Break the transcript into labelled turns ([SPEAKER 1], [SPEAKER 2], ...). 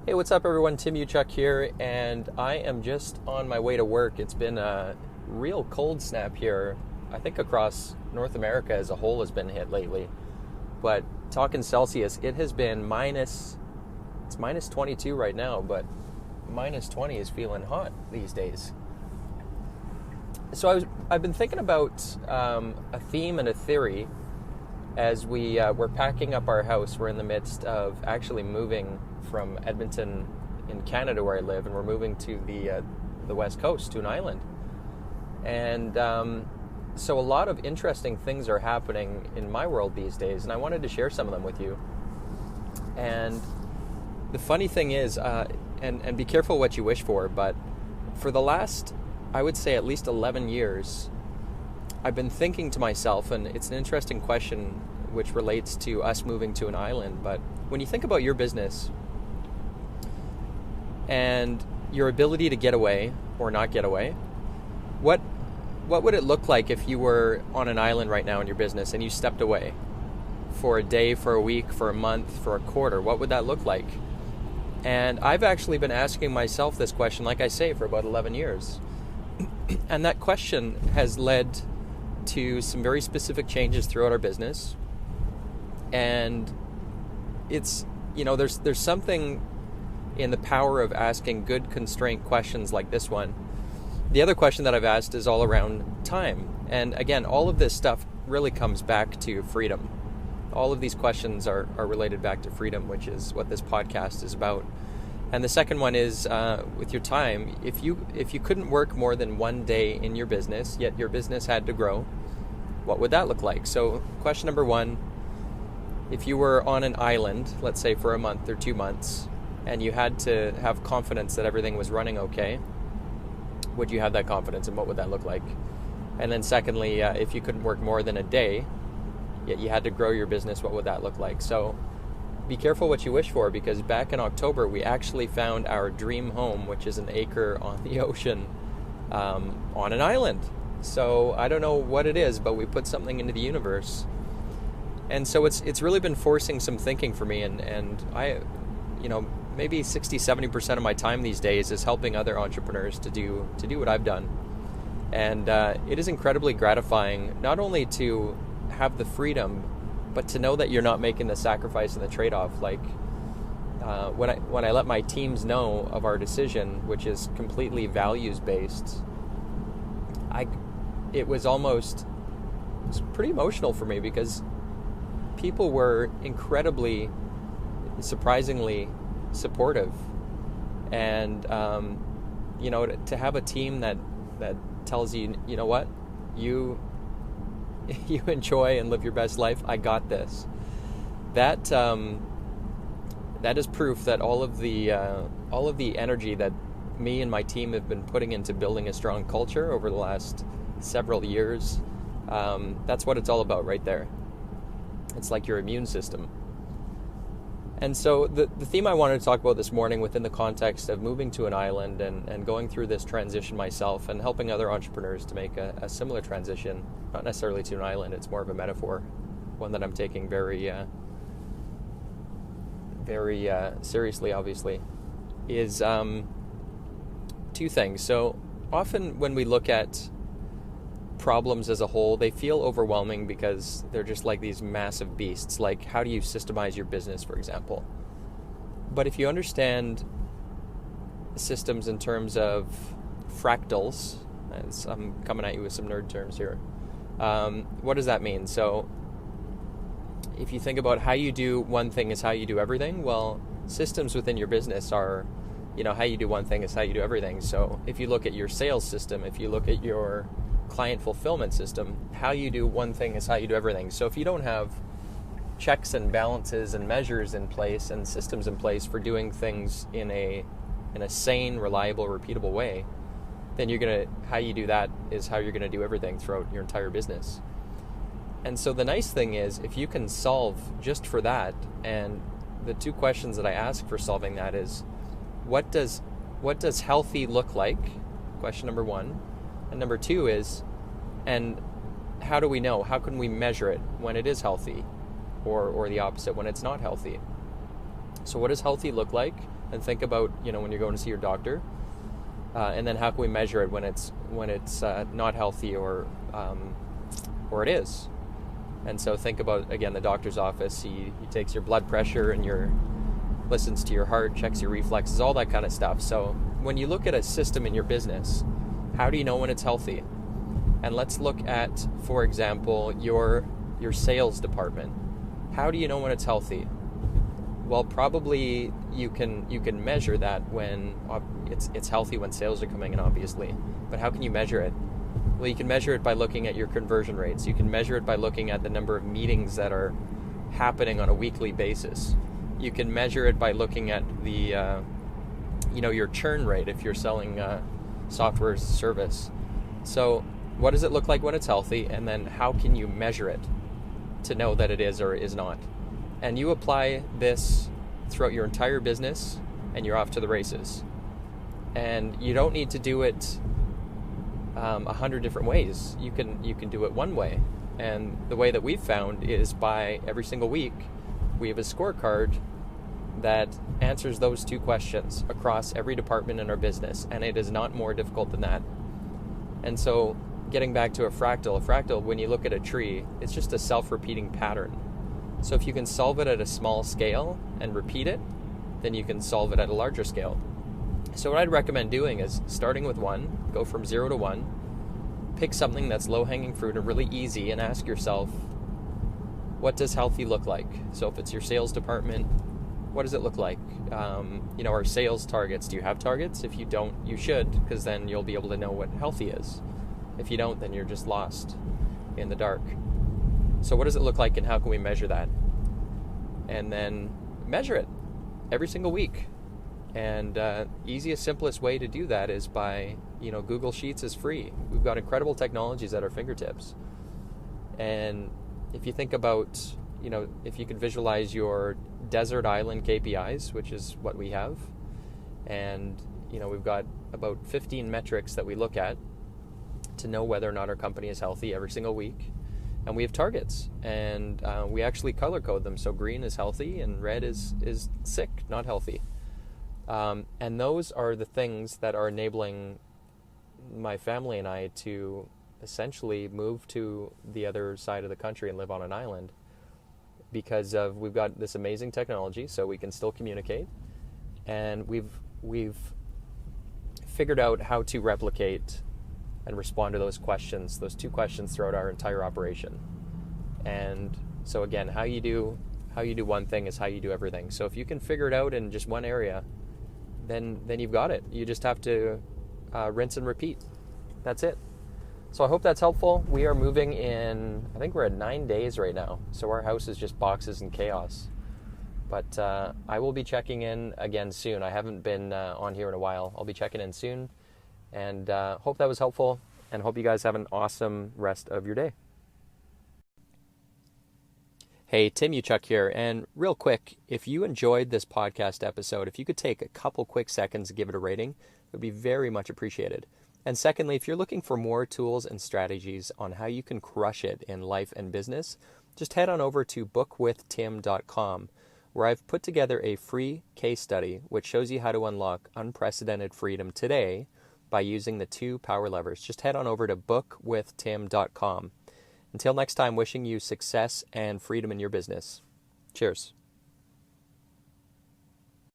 [SPEAKER 1] Hey, what's up, everyone? Tim Uchuk here, and I am just on my way to work. It's been a real cold snap here. I think across North America as a whole has been hit lately. But talking Celsius, it has been it's minus 22 right now, but minus 20 is feeling hot these days. So I've been thinking about a theme and a theory as we're packing up our house. We're in the midst of actually moving from Edmonton in Canada, where I live, and we're moving to the West Coast, to an island. And so a lot of interesting things are happening in my world these days, and I wanted to share some of them with you. And the funny thing is, and be careful what you wish for, but for the last, I would say at least 11 years, I've been thinking to myself, and it's an interesting question which relates to us moving to an island, but when you think about your business and your ability to get away or not get away, what would it look like if you were on an island right now in your business and you stepped away for a day, for a week, for a month, for a quarter? What would that look like? And I've actually been asking myself this question, like I say, for about 11 years. And that question has led to some very specific changes throughout our business. And it's, there's something in the power of asking good constraint questions like this one. The other question that I've asked is all around time. And again, all of this stuff really comes back to freedom. All of these questions are related back to freedom, which is what this podcast is about. And the second one is with your time. If you couldn't work more than one day in your business, yet your business had to grow, what would that look like? So question number one, if you were on an island, let's say for a month or 2 months, and you had to have confidence that everything was running okay, would you have that confidence, and what would that look like? And then secondly, if you couldn't work more than a day, yet you had to grow your business, what would that look like? So be careful what you wish for, because back in October, we actually found our dream home, which is an acre on the ocean on an island. So I don't know what it is, but we put something into the universe. And so it's really been forcing some thinking for me, and I, maybe 60-70% of my time these days is helping other entrepreneurs to do what I've done. And it is incredibly gratifying, not only to have the freedom, but to know that you're not making the sacrifice and the trade-off. Like when I let my teams know of our decision, which is completely values-based, it was pretty emotional for me, because people were incredibly, surprisingly supportive. And to have a team that tells you, you know what, you enjoy and live your best life, I got this. That is proof that all of the energy that me and my team have been putting into building a strong culture over the last several years, that's what it's all about right there. It's like your immune system. And so the theme I wanted to talk about this morning, within the context of moving to an island and going through this transition myself and helping other entrepreneurs to make a similar transition, not necessarily to an island, it's more of a metaphor, one that I'm taking very seriously, obviously, is two things. So often when we look at problems as a whole, they feel overwhelming because they're just like these massive beasts. Like, how do you systemize your business, for example? But if you understand systems in terms of fractals, as I'm coming at you with some nerd terms here, what does that mean? So if you think about how you do one thing is how you do everything, well, systems within your business are, how you do one thing is how you do everything. So if you look at your sales system, if you look at your client fulfillment system, how you do one thing is how you do everything. So if you don't have checks and balances and measures in place and systems in place for doing things in a sane, reliable, repeatable way, then how you do that is how you're gonna do everything throughout your entire business. And so the nice thing is, if you can solve just for that, and the two questions that I ask for solving that is, what does healthy look like? Question number one. And number two is, and how do we know? How can we measure it when it is healthy, or the opposite, when it's not healthy? So what does healthy look like? And think about, when you're going to see your doctor, and then how can we measure it when it's not healthy or it is. And so think about, again, the doctor's office. He takes your blood pressure and listens to your heart, checks your reflexes, all that kind of stuff. So when you look at a system in your business, how do you know when it's healthy? And let's look at, for example, your sales department. How do you know when it's healthy? Well, probably you can measure that when it's healthy when sales are coming in, obviously. But how can you measure it? Well, you can measure it by looking at your conversion rates. You can measure it by looking at the number of meetings that are happening on a weekly basis. You can measure it by looking at the, your churn rate if you're selling software as a service. So what does it look like when it's healthy? And then how can you measure it to know that it is or is not? And you apply this throughout your entire business and you're off to the races. And you don't need to do it 100 different ways. You can do it one way. And the way that we've found is by every single week, we have a scorecard that answers those two questions across every department in our business. And it is not more difficult than that. And so getting back to a fractal, when you look at a tree, it's just a self-repeating pattern. So if you can solve it at a small scale and repeat it, then you can solve it at a larger scale. So what I'd recommend doing is starting with 1, go from 0 to 1, pick something that's low-hanging fruit and really easy, and ask yourself, what does healthy look like? So if it's your sales department, what does it look like? Our sales targets, do you have targets? If you don't, you should, because then you'll be able to know what healthy is. If you don't, then you're just lost in the dark. So what does it look like and how can we measure that? And then measure it every single week. And easiest, simplest way to do that is by, Google Sheets is free. We've got incredible technologies at our fingertips. And if you think about, if you could visualize your desert island KPIs, which is what we have, and, we've got about 15 metrics that we look at to know whether or not our company is healthy every single week. And we have targets, and we actually color code them. So green is healthy and red is sick, not healthy. And those are the things that are enabling my family and I to essentially move to the other side of the country and live on an island, because we've got this amazing technology, so we can still communicate, and we've figured out how to replicate and respond to those two questions throughout our entire operation. And so again, how you do one thing is how you do everything. So if you can figure it out in just one area, then you've got it. You just have to rinse and repeat. That's it. So I hope that's helpful. We are moving in, I think we're at 9 days right now. So our house is just boxes and chaos. But I will be checking in again soon. I haven't been on here in a while. I'll be checking in soon. And hope that was helpful, and hope you guys have an awesome rest of your day. Hey, Tim Uchuk here, and real quick, if you enjoyed this podcast episode, if you could take a couple quick seconds to give it a rating, it would be very much appreciated. And secondly, if you're looking for more tools and strategies on how you can crush it in life and business, just head on over to bookwithtim.com, where I've put together a free case study which shows you how to unlock unprecedented freedom today by using the 2 power levers. Just head on over to bookwithtim.com. Until next time, wishing you success and freedom in your business. Cheers.